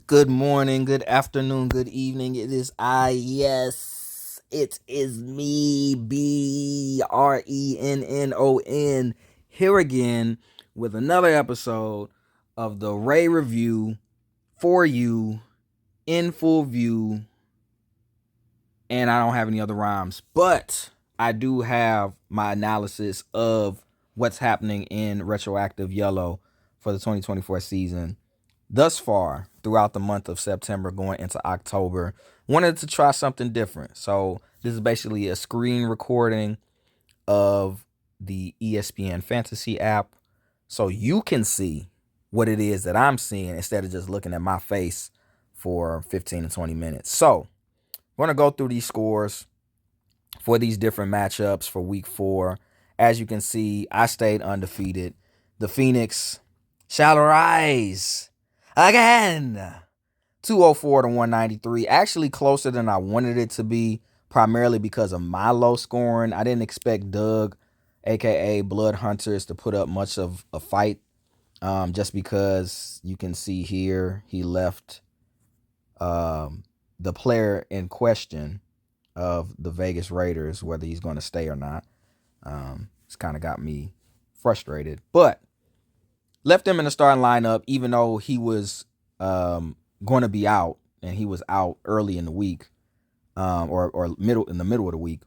Good morning, good afternoon, good evening. It is yes, it is me, BRENNON, here again with another episode of the Ray Review for you in full view. And I don't have any other rhymes, but I do have my analysis of what's happening in Retroactive Yellow for the 2024 season thus far throughout the month of September going into October. Wanted to try something different. So this is basically a screen recording of the ESPN Fantasy app so you can see what it is that I'm seeing instead of just looking at my face for 15 to 20 minutes. So we're going to go through these scores for these different matchups for week 4. As you can see, I stayed undefeated. The Phoenix shall rise again. 204 to 193. Actually closer than I wanted it to be, primarily because of my low scoring. I didn't expect Doug, aka Blood Hunters, to put up much of a fight. Just because you can see here he left the player in question of the Vegas Raiders, whether he's going to stay or not. It's kind of got me frustrated, but left him in the starting lineup, even though he was going to be out, and he was out early in the week, or middle in the middle of the week.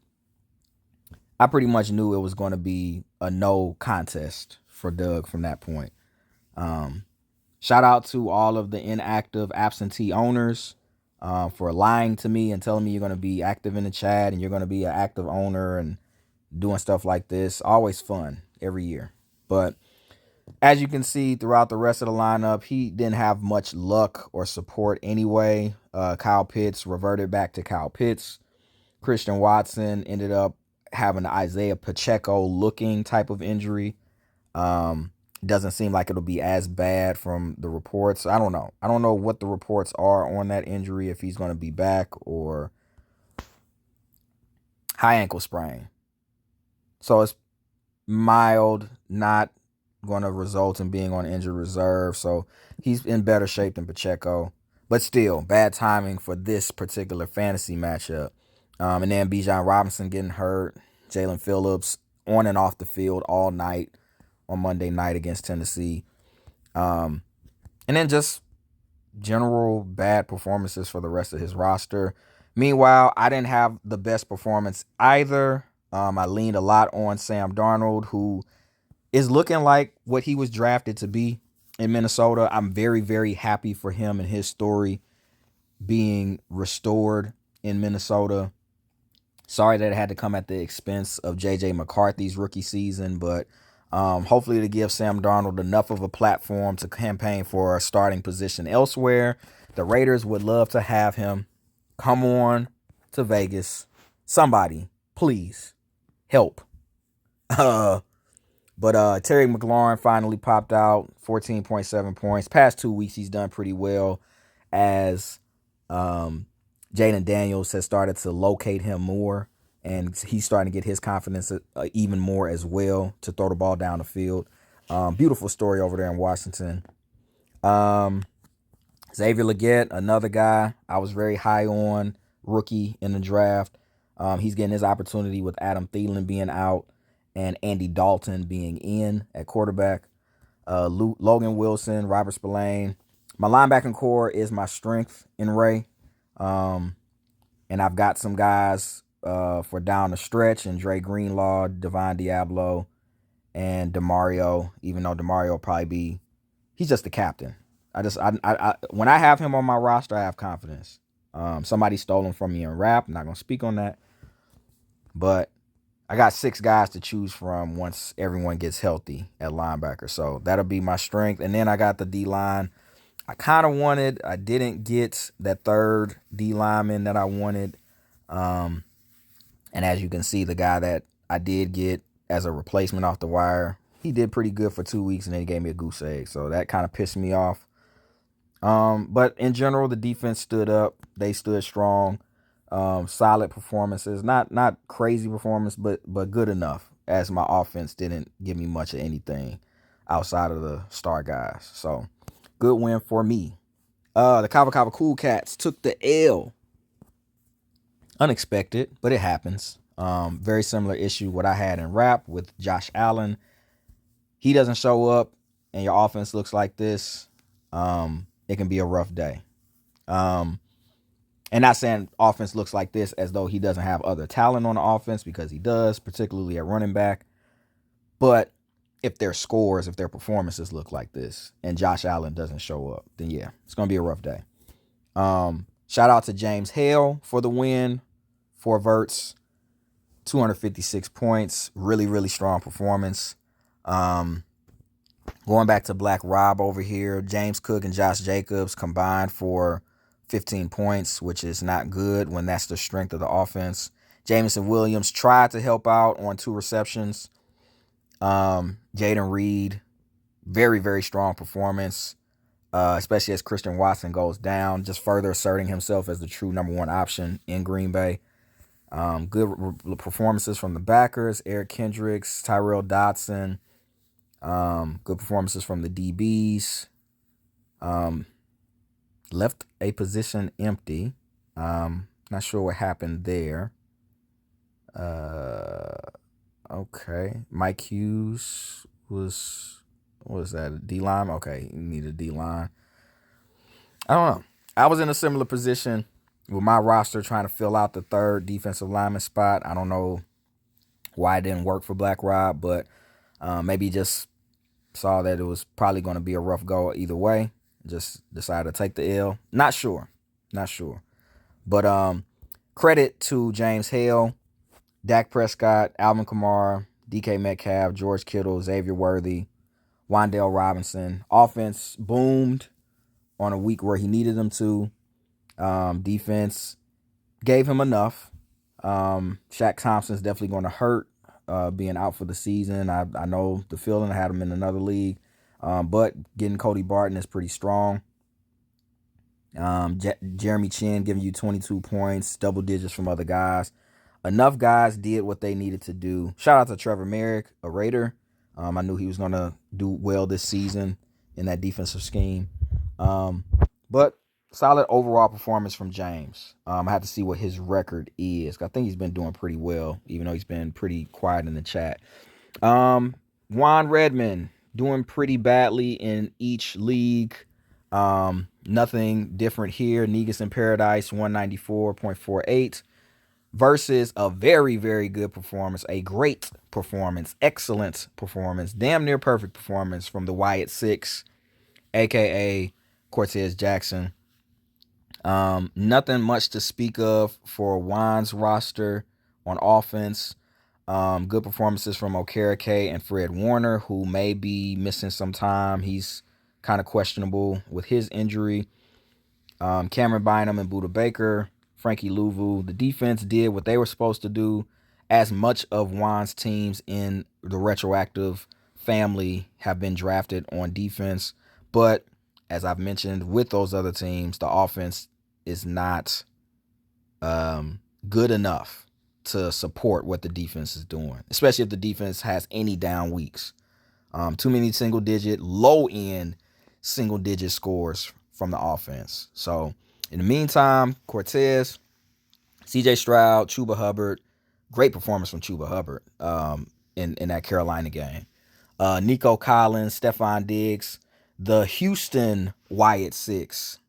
I pretty much knew it was going to be a no contest for Doug from that point. Shout out to all of the inactive absentee owners for lying to me and telling me you're going to be active in the chat and you're going to be an active owner and doing stuff like this. Always fun every year. But as you can see throughout the rest of the lineup, he didn't have much luck or support anyway. Kyle Pitts reverted back to Kyle Pitts. Christian Watson ended up having an Isaiah Pacheco looking type of injury. Doesn't seem like it'll be as bad from the reports. I don't know. I don't know what the reports are on that injury, if he's going to be back or high ankle sprain. So it's mild, not going to result in being on injured reserve. So he's in better shape than Pacheco. But still, bad timing for this particular fantasy matchup. And then Bijan Robinson getting hurt. Jalen Phillips on and off the field all night on Monday night against Tennessee. And then just general bad performances for the rest of his roster. Meanwhile, I didn't have the best performance either. I leaned a lot on Sam Darnold, who is looking like what he was drafted to be in Minnesota. I'm very, very happy for him and his story being restored in Minnesota. Sorry that it had to come at the expense of J.J. McCarthy's rookie season, but hopefully to give Sam Darnold enough of a platform to campaign for a starting position elsewhere. The Raiders would love to have him come on to Vegas. Somebody, please, help. But Terry McLaurin finally popped out, 14.7 points. Past 2 weeks, he's done pretty well as Jaden Daniels has started to locate him more, and he's starting to get his confidence even more as well to throw the ball down the field. Beautiful story over there in Washington. Xavier Legette, another guy I was very high on, rookie in the draft. He's getting his opportunity with Adam Thielen being out and Andy Dalton being in at quarterback. Logan Wilson, Robert Spillane. My linebacking core is my strength in Ray. And I've got some guys for down the stretch, and Dre Greenlaw, Devon Diablo, and DeMario, even though DeMario will probably be, he's just the captain. When I have him on my roster, I have confidence. Somebody stole him from me in rap. I'm not going to speak on that. But I got 6 guys to choose from once everyone gets healthy at linebacker. So that'll be my strength. And then I got the D-line. I didn't get that third D lineman that I wanted. And as you can see, the guy that I did get as a replacement off the wire, he did pretty good for 2 weeks, and then he gave me a goose egg. So that kind of pissed me off. But in general, the defense stood up. They stood strong. Solid performances. Not crazy performance, but good enough, as my offense didn't give me much of anything outside of the star guys. So good win for me. The Kava Kava Cool Cats took the L. Unexpected, but it happens. Very similar issue what I had in rap with Josh Allen. He doesn't show up and your offense looks like this. It can be a rough day. And not saying offense looks like this as though he doesn't have other talent on the offense, because he does, particularly at running back. But if their scores, if their performances look like this and Josh Allen doesn't show up, then yeah, it's going to be a rough day. Shout out to James Hale for the win. 4 verts, 256 points. Really, really strong performance. Going back to Black Rob over here, James Cook and Josh Jacobs combined for 15 points, which is not good when that's the strength of the offense. Jameson Williams tried to help out on 2 receptions. Jaden Reed, very, very strong performance, especially as Christian Watson goes down, just further asserting himself as the true number 1 option in Green Bay. Good performances from the backers, Eric Kendricks, Tyrell Dodson. Good performances from the DBs. Left a position empty. Not sure what happened there. Okay. Mike Hughes was, what was that, a D-line? Okay, you need a D-line. I don't know. I was in a similar position with my roster trying to fill out the 3rd defensive lineman spot. I don't know why it didn't work for Black Rob, but maybe just saw that it was probably going to be a rough go either way. Just decided to take the L. Not sure. But credit to James Hale, Dak Prescott, Alvin Kamara, DK Metcalf, George Kittle, Xavier Worthy, Wan'Dale Robinson. Offense boomed on a week where he needed them to. Defense gave him enough. Shaq Thompson's definitely going to hurt being out for the season. I know the feeling. I had him in another league. But getting Cody Barton is pretty strong. Jeremy Chin giving you 22 points, double digits from other guys. Enough guys did what they needed to do. Shout out to Trevor Merrick, a Raider. I knew he was going to do well this season in that defensive scheme. But solid overall performance from James. I have to see what his record is. I think he's been doing pretty well, even though he's been pretty quiet in the chat. Juan Redmond doing pretty badly in each league. Nothing different here. Negus in Paradise, 194.48 versus a very, very good performance, a great performance, excellent performance, damn near perfect performance from the Wyatt 6, a.k.a. Cortez Jackson. Nothing much to speak of for Juan's roster on offense. Good performances from Okereke and Fred Warner, who may be missing some time. He's kind of questionable with his injury. Cameron Bynum and Buda Baker, Frankie Louvu. The defense did what they were supposed to do. As much of Juan's teams in the retroactive family have been drafted on defense. But as I've mentioned with those other teams, the offense is not good enough to support what the defense is doing, especially if the defense has any down weeks. Too many low-end single-digit scores from the offense. So, in the meantime, Cortez, CJ Stroud, Chuba Hubbard, great performance from Chuba Hubbard in that Carolina game. Nico Collins, Stephon Diggs, the Houston Wyatt 6,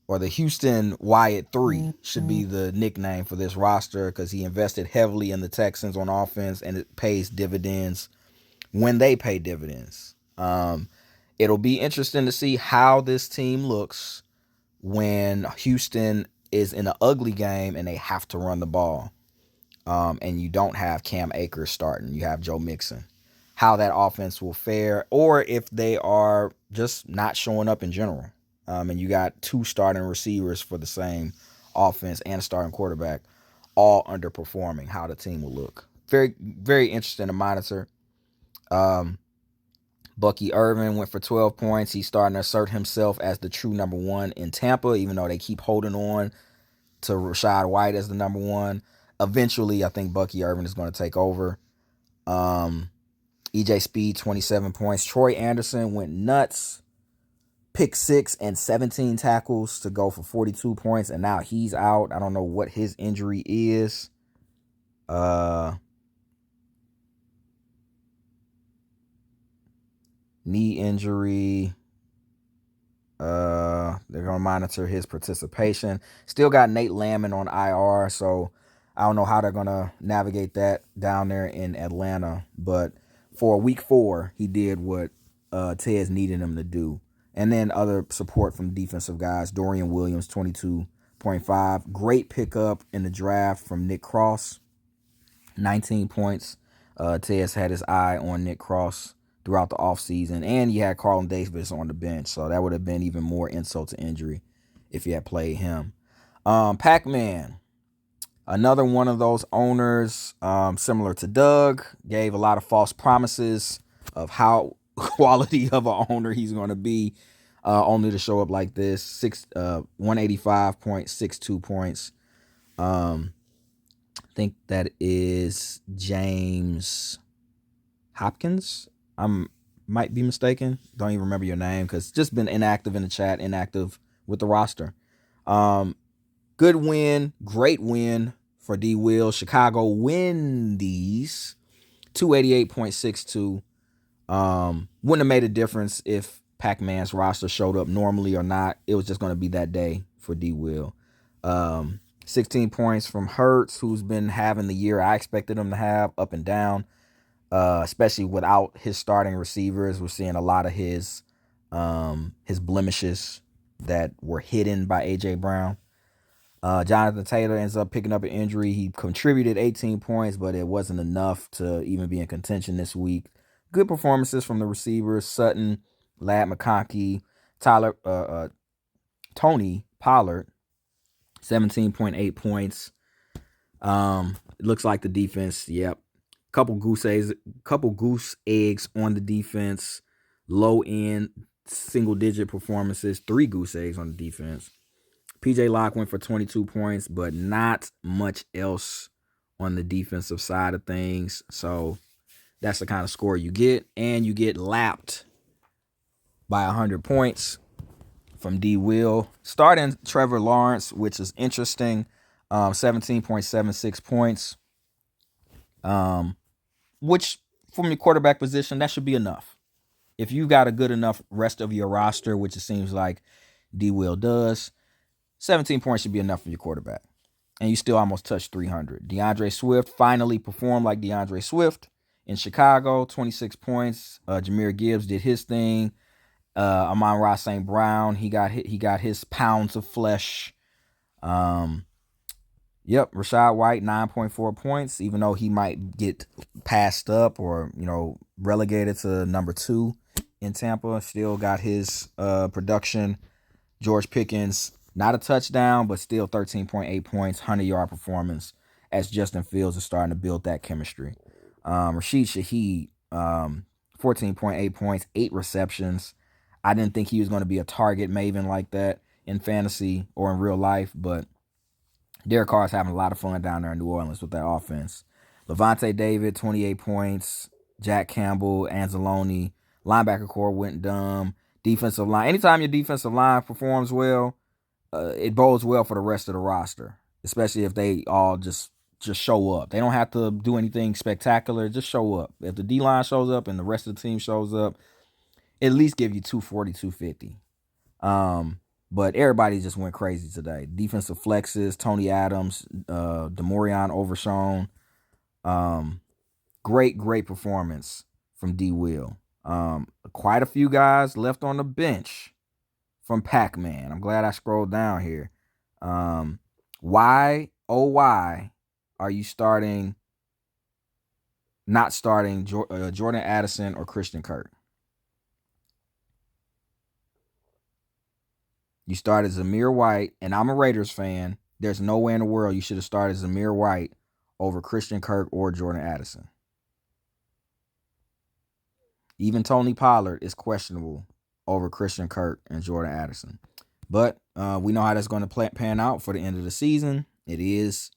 or the Houston Wyatt 3 should be the nickname for this roster, because he invested heavily in the Texans on offense, and it pays dividends when they pay dividends. It'll be interesting to see how this team looks when Houston is in an ugly game and they have to run the ball. And you don't have Cam Akers starting. You have Joe Mixon. How that offense will fare, or if they are just not showing up in general. And you got 2 starting receivers for the same offense and a starting quarterback all underperforming, how the team will look. Very, very interesting to monitor. Bucky Irvin went for 12 points. He's starting to assert himself as the true number 1 in Tampa, even though they keep holding on to Rachaad White as the number 1. Eventually, I think Bucky Irvin is going to take over. EJ Speed, 27 points. Troy Anderson went nuts. pick six and 17 tackles to go for 42 points, and now he's out. I don't know what his injury is. Knee injury. They're gonna monitor his participation. Still got Nate Landman on IR, so I don't know how they're gonna navigate that down there in Atlanta. But for week 4, he did what Tez needed him to do. And then other support from defensive guys. Dorian Williams, 22.5. Great pickup in the draft from Nick Cross, 19 points. Tez had his eye on Nick Cross throughout the offseason, and you had Carlton Davis on the bench, so that would have been even more insult to injury if you had played him. Pac-Man, another one of those owners, similar to Doug, gave a lot of false promises of how quality of an owner he's going to be, only to show up like this. 185.62 points. I think that is James Hopkins. I might be mistaken. Don't even remember your name because just been inactive in the chat, inactive with the roster. Good win, great win for D Will. Chicago Windies, 288.62. Wouldn't have made a difference if Pac-Man's roster showed up normally or not. It was just going to be that day for D Will. 16 points from Hurts, who's been having the year I expected him to have, up and down. Especially without his starting receivers. We're seeing a lot of his blemishes that were hidden by A.J. Brown. Jonathan Taylor ends up picking up an injury. He contributed 18 points, but it wasn't enough to even be in contention this week. Good performances from the receivers: Sutton, Ladd McConkey, Tony Pollard, 17.8 points. It looks like the defense, yep. Couple goose eggs on the defense. Low end single digit performances. 3 goose eggs on the defense. PJ Locke went for 22 points, but not much else on the defensive side of things. So that's the kind of score you get. And you get lapped by 100 points from D. Will. Starting Trevor Lawrence, which is interesting. 17.76 points. Which from your quarterback position, that should be enough. If you got a good enough rest of your roster, which it seems like D. Will does, 17 points should be enough for your quarterback. And you still almost touched 300. DeAndre Swift finally performed like DeAndre Swift in Chicago, 26 points. Jahmyr Gibbs did his thing. Amon-Ra St. Brown, he got his pounds of flesh. Rachaad White, 9.4 points, even though he might get passed up or, relegated to number 2 in Tampa. Still got his production. George Pickens, not a touchdown, but still 13.8 points, 100-yard performance as Justin Fields is starting to build that chemistry. Rashid Shaheed, 14.8 points, 8 receptions. I didn't think he was going to be a target maven like that in fantasy or in real life, but Derek Carr's having a lot of fun down there in New Orleans with that offense. Levante David, 28 points. Jack Campbell, Anzalone. Linebacker core went dumb. Defensive line. Anytime your defensive line performs well, it bodes well for the rest of the roster, especially if they all just show up. They don't have to do anything spectacular. Just show up. If the D-line shows up and the rest of the team shows up, at least give you 240, 250. But everybody just went crazy today. Defensive flexes, Tony Adams, DeMorion Overshown. Great performance from D. Will. Quite a few guys left on the bench from Pac-Man. I'm glad I scrolled down here. Why are you not starting Jordan Addison or Christian Kirk? You started Zamir White, and I'm a Raiders fan. There's no way in the world you should have started Zamir White over Christian Kirk or Jordan Addison. Even Tony Pollard is questionable over Christian Kirk and Jordan Addison. But we know how that's going to pan out for the end of the season. It is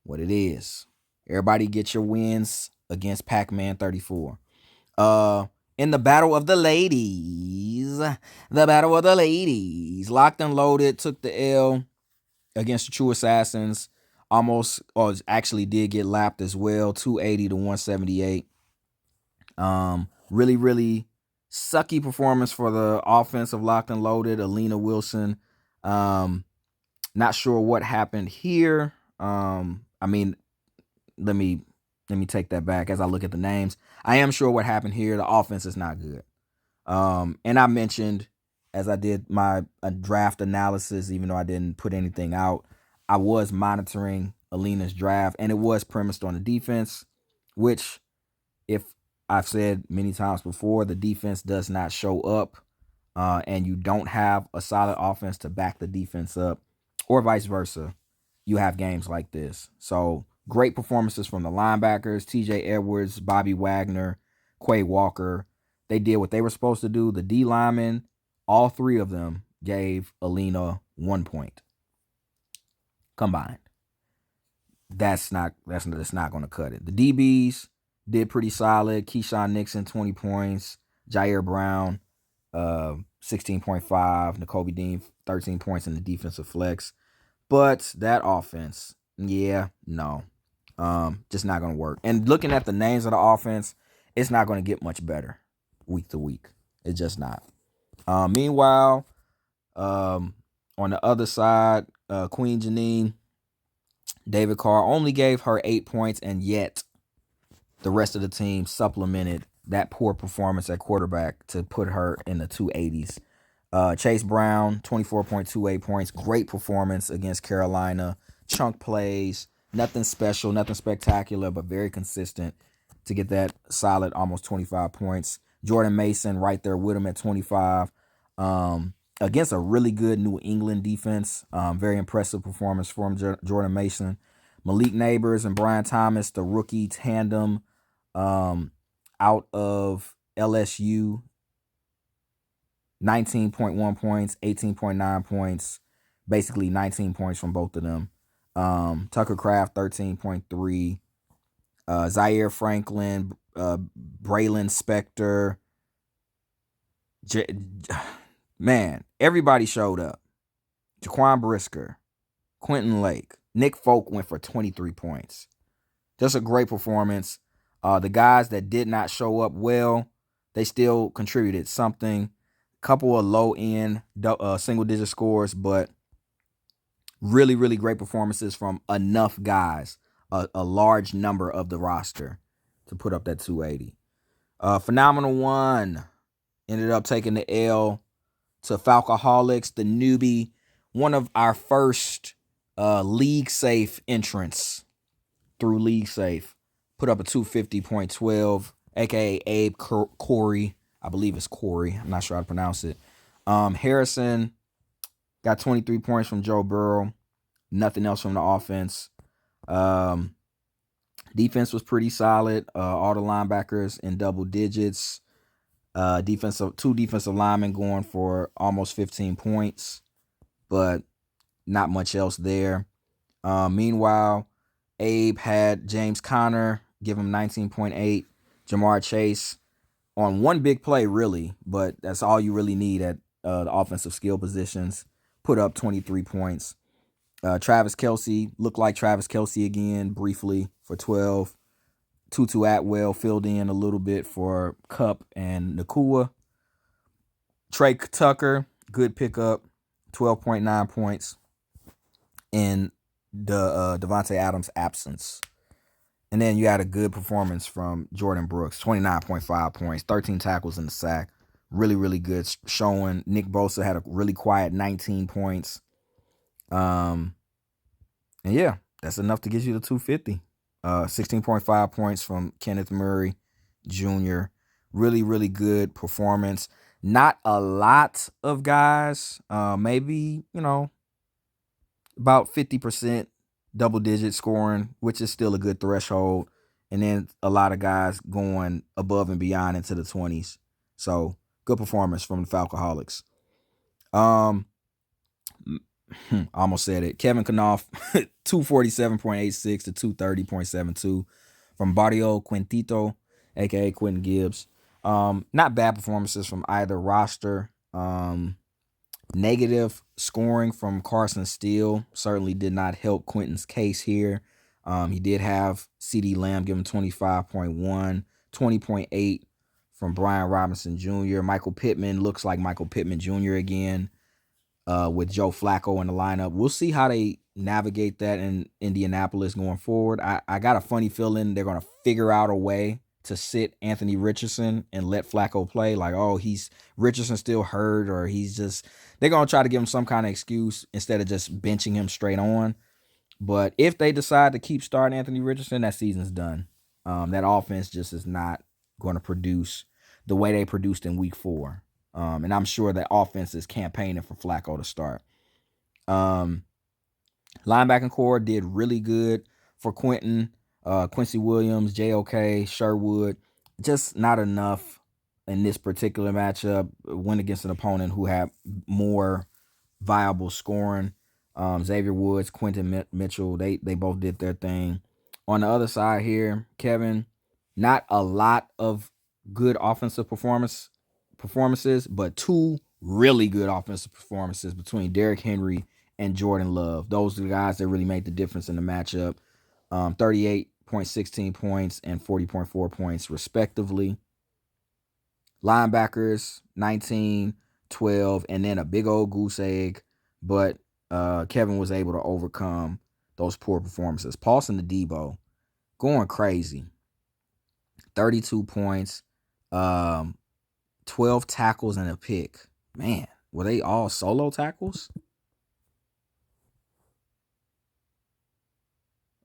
what it is. Everybody get your wins against Pac-Man 34. In the battle of the ladies, Locked and Loaded took the L against the True Assassins. Almost, or actually did get lapped as well, 280 to 178. Really, really sucky performance for the offense of Locked and Loaded. Alina Wilson. Not sure what happened here. I mean, let me take that back as I look at the names. I am sure what happened here. The offense is not good. And I mentioned as I did my draft analysis, even though I didn't put anything out, I was monitoring Alina's draft, and it was premised on the defense, which, if I've said many times before, the defense does not show up, and you don't have a solid offense to back the defense up, or vice versa, you have games like this. So great performances from the linebackers, TJ Edwards, Bobby Wagner, Quay Walker. They did what they were supposed to do. The D linemen, all three of them gave Alina 1 point combined. That's not going to cut it. The DBs did pretty solid. Keyshawn Nixon, 20 points. Jair Brown, 16.5. N'Kobe Dean, 13 points in the defensive flex. But that offense, yeah, no. Just not going to work. And looking at the names of the offense, it's not going to get much better week to week. It's just not. Meanwhile, on the other side, Queen Janine, David Carr only gave her 8 points, and yet the rest of the team supplemented that poor performance at quarterback to put her in the 280s. Chase Brown, 24.28 points. Great performance against Carolina. Chunk plays. Nothing special, nothing spectacular, but very consistent to get that solid almost 25 points. Jordan Mason right there with him at 25. Against a really good New England defense. Very impressive performance from Jordan Mason. Malik Neighbors and Brian Thomas, the rookie tandem out of LSU. 19.1 points, 18.9 points, basically 19 points from both of them. Tucker Craft, 13.3. Zaire Franklin, Braylon Spector. Man, everybody showed up. Jaquan Brisker, Quentin Lake, Nick Folk went for 23 points. Just a great performance. The guys that did not show up well, they still contributed something. Couple of low-end single-digit scores, but really, really great performances from enough guys, a large number of the roster to put up that 280. Phenomenal One ended up taking the L to Falcoholics, the newbie, one of our first league safe entrants through league safe. Put up a 250.12, aka Abe Corey. I believe it's Corey. I'm not sure how to pronounce it. Harrison got 23 points from Joe Burrow. Nothing else from the offense. Defense was pretty solid. All the linebackers in double digits. Two defensive linemen going for almost 15 points, but not much else there. Meanwhile, Abe had James Conner give him 19.8. Jamar Chase on one big play, really, but that's all you really need at the offensive skill positions. Put up 23 points. Travis Kelce looked like Travis Kelce again briefly for 12. Tutu Atwell filled in a little bit for Kupp and Nakua. Trey Tucker, good pickup, 12.9 points in the Devontae Adams absence. And then you had a good performance from Jordan Brooks, 29.5 points, 13 tackles in the sack. Really, really good showing. Nick Bosa had a really quiet 19 points. And yeah, that's enough to get you to 250. 16.5 points from Kenneth Murray Jr. Really, really good performance. Not a lot of guys, maybe, about 50% double-digit scoring, which is still a good threshold. And then a lot of guys going above and beyond into the 20s. So, good performance from the Falcoholics. I almost said it. Kevin Knopf, 247.86 to 230.72 from Barrio Quintito, a.k.a. Quentin Gibbs. Not bad performances from either roster. Negative scoring from Carson Steele certainly did not help Quentin's case here. He did have CD Lamb give him 25.1, 20.8 from Brian Robinson Jr. Michael Pittman looks like Michael Pittman Jr. again, with Joe Flacco in the lineup. We'll see how they navigate that in Indianapolis going forward. I got a funny feeling they're going to figure out a way to sit Anthony Richardson and let Flacco play. Like, oh, Richardson still hurt, or they're going to try to give him some kind of excuse instead of just benching him straight on. But if they decide to keep starting Anthony Richardson, that season's done. That offense just is not going to produce the way they produced in week 4. And I'm sure that offense is campaigning for Flacco to start. Linebacking core did really good for Quentin. Quincy Williams, JOK, Sherwood. Just not enough in this particular matchup. Went against an opponent who had more viable scoring. Xavier Woods, Quentin Mitchell, they both did their thing. On the other side here, Kevin, not a lot of good offensive performances, but 2 really good offensive performances between Derrick Henry and Jordan Love. Those are the guys that really made the difference in the matchup. 38.16 points and 40.4 points respectively. Linebackers, 19, 12, and then a big old goose egg. But Kevin was able to overcome those poor performances. Paulson Adebo going crazy. 32 points, 12 tackles and a pick. Man, were they all solo tackles?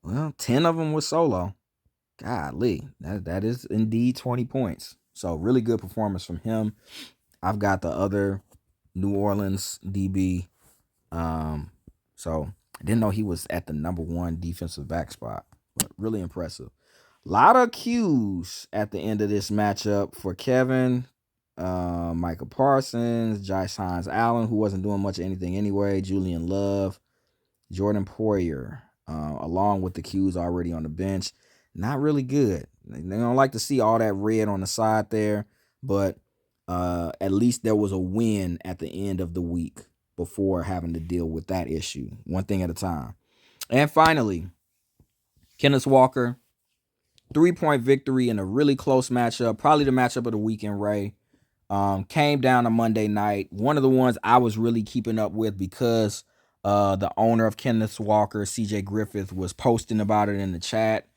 Well, 10 of them were solo. Golly, that is indeed 20 points. So really good performance from him. I've got the other New Orleans DB. So I didn't know he was at the number 1 defensive back spot, but really impressive. A lot of Qs at the end of this matchup for Kevin. Micah Parsons, Josh Hines Allen, who wasn't doing much of anything anyway, Julian Love, Jordan Poyer, along with the Qs already on the bench. Not really good. They don't like to see all that red on the side there, but at least there was a win at the end of the week before having to deal with that issue. One thing at a time. And finally, Kenneth Walker, 3-point victory in a really close matchup, probably the matchup of the weekend, Ray. Came down on Monday night. One of the ones I was really keeping up with because the owner of Kenneth Walker, CJ Griffith, was posting about it in the chat.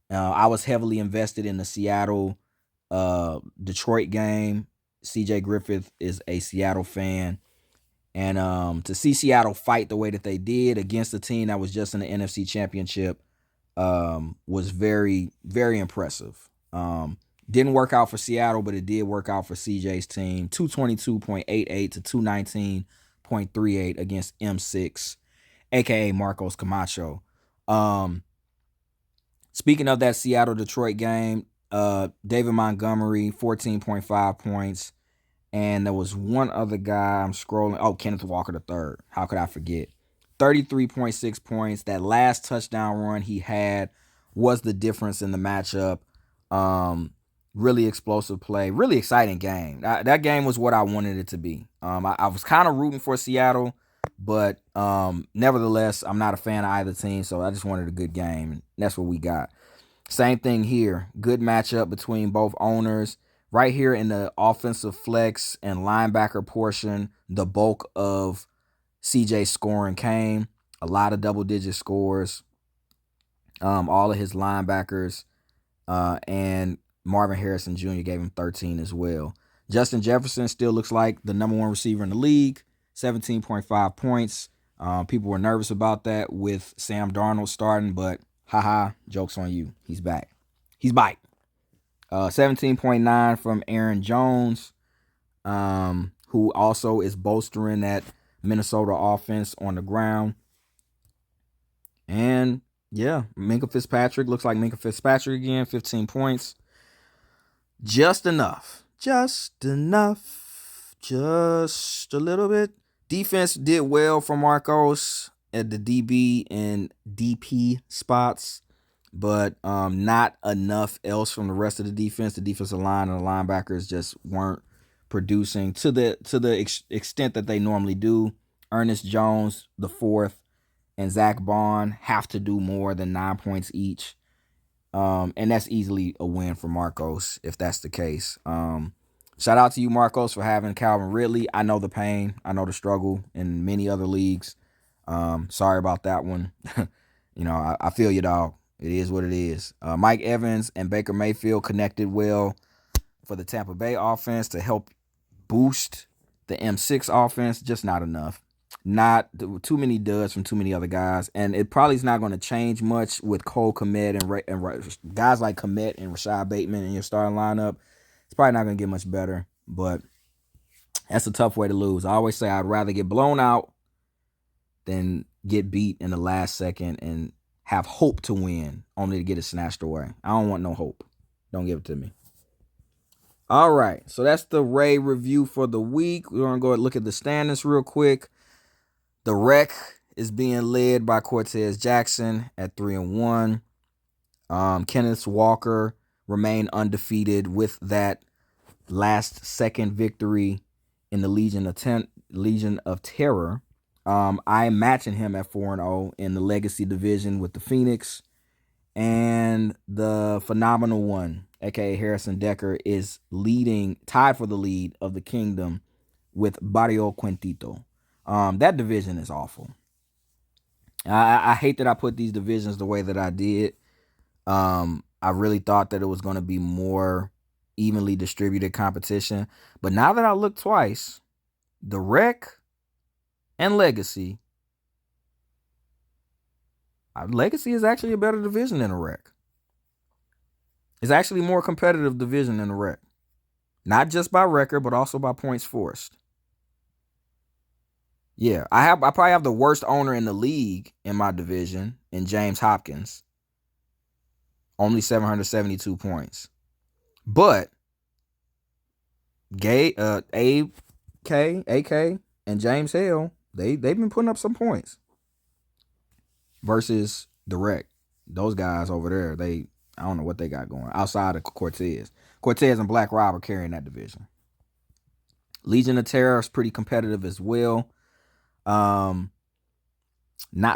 I was heavily invested in the Seattle Detroit game. CJ Griffith is a Seattle fan. And to see Seattle fight the way that they did against a team that was just in the NFC Championship was very, very impressive. Didn't work out for Seattle, but it did work out for CJ's team. 222.88 to 219.38 against M6, a.k.a. Marcos Camacho. Speaking of that Seattle-Detroit game, David Montgomery, 14.5 points. And there was one other guy I'm scrolling. Oh, Kenneth Walker III. How could I forget? 33.6 points. That last touchdown run he had was the difference in the matchup. Really explosive play. Really exciting game. That game was what I wanted it to be. I was kind of rooting for Seattle, but nevertheless, I'm not a fan of either team, so I just wanted a good game. That's what we got. Same thing here. Good matchup between both owners. Right here in the offensive flex and linebacker portion, the bulk of CJ's scoring came. A lot of double-digit scores. All of his linebackers and Marvin Harrison Jr. gave him 13 as well. Justin Jefferson still looks like the number 1 receiver in the league, 17.5 points. People were nervous about that with Sam Darnold starting, but joke's on you. He's back. He's back. 17.9 from Aaron Jones, who also is bolstering that Minnesota offense on the ground. And yeah, Minkah Fitzpatrick looks like Minkah Fitzpatrick again, 15 points. Just enough. Just a little bit. Defense did well for Marcos at the DB and DP spots. but not enough else from the rest of the defense. The defensive line and the linebackers just weren't producing to the extent that they normally do. Ernest Jones, the fourth, and Zach Bond have to do more than 9 points each. And that's easily a win for Marcos if that's the case. Shout out to you, Marcos, for having Calvin Ridley. I know the pain. I know the struggle in many other leagues. Sorry about that one. I feel you, dog. It is what it is. Mike Evans and Baker Mayfield connected well for the Tampa Bay offense to help boost the M6 offense. Just not enough. Not too many duds from too many other guys, and it probably is not going to change much with Cole Kmet and guys like Kmet and Rashad Bateman in your starting lineup. It's probably not going to get much better, but that's a tough way to lose. I always say I'd rather get blown out than get beat in the last second and have hope to win only to get it snatched away. I don't want no hope. Don't give it to me. All right, so that's the Ray review for the week. We're going to go and look at the standings real quick. The Rec is being led by Cortez Jackson at 3-1. Kenneth Walker remained undefeated with that last second victory in the Legion of Terror. I'm matching him at 4-0 in the Legacy Division with the Phoenix. And the Phenomenal One, aka Harrison Decker, is tied for the lead of the Kingdom with Barrio Quintito. That division is awful. I hate that I put these divisions the way that I did. I really thought that it was going to be more evenly distributed competition. But now that I look twice, the Rec and Legacy is actually a better division than the Rec. It's actually a more competitive division than the Rec. Not just by record, but also by points forced. Yeah, I probably have the worst owner in the league in my division in James Hopkins. Only 772 points. But Abe K, AK, and James Hale, they've been putting up some points. Versus the Rec. Those guys over there, I don't know what they got going outside of Cortez. Cortez and Black Rob are carrying that division. Legion of Terror is pretty competitive as well. Not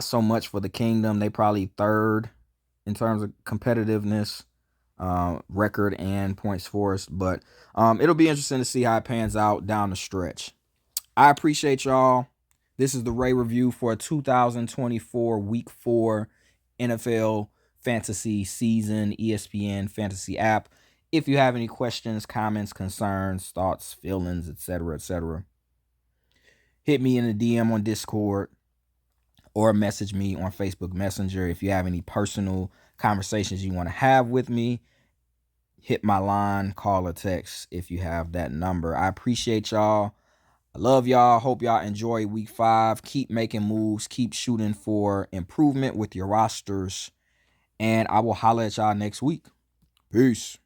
so much for the Kingdom. They probably third in terms of competitiveness, record and points forced. But it'll be interesting to see how it pans out down the stretch. I appreciate y'all. This is the Ray review for 2024 Week 4 NFL Fantasy Season ESPN Fantasy app. If you have any questions, comments, concerns, thoughts, feelings, etc., hit me in the DM on Discord or message me on Facebook Messenger. If you have any personal conversations you want to have with me, hit my line, call or text if you have that number. I appreciate y'all. I love y'all. Hope y'all enjoy Week 5. Keep making moves. Keep shooting for improvement with your rosters. And I will holler at y'all next week. Peace.